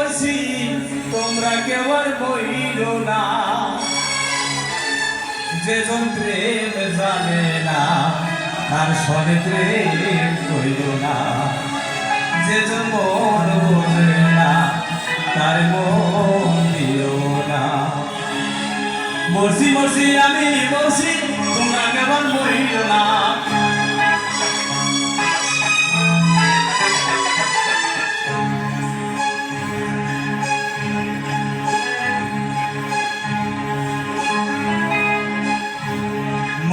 মরছি তোমরা কেউ আর বইলো না যে জন প্রেম জানে না তার সনে প্রেম কইল না যে জন মন বোঝে না তার মন দিও না মরছি মরছি আমি মরছি তোমরা কেবল বইল না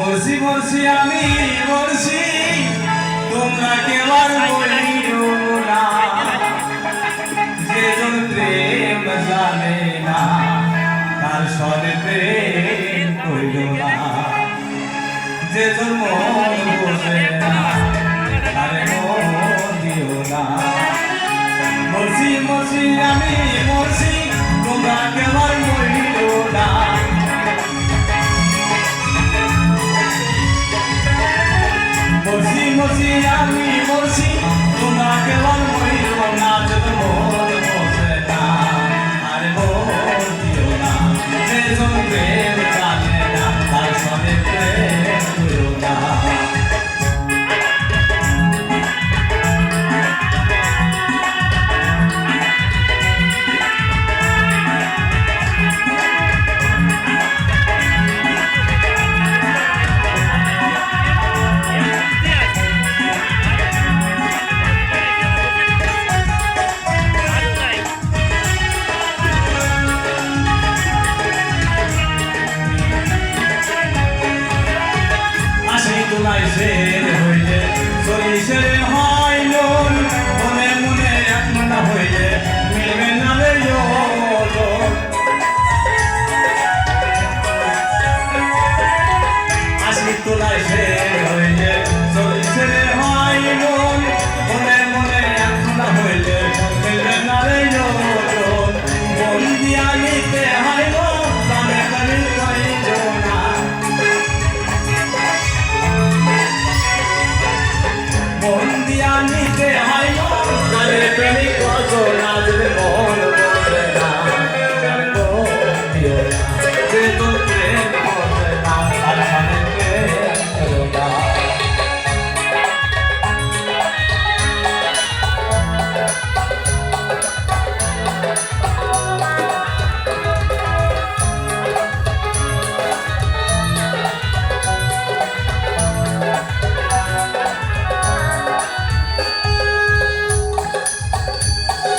মরছি মরছি আমি মরছি তোমরা কেবল বলিও না যে জন প্রেম জানে না তার সনে প্রেম কইল না যে জন মন বোঝে না তার মন দিও না মরছি মরছি আমি মরছি তোমরা কেবল বলিও না মরছি মরছি আমি মরছি তোমরা কেবল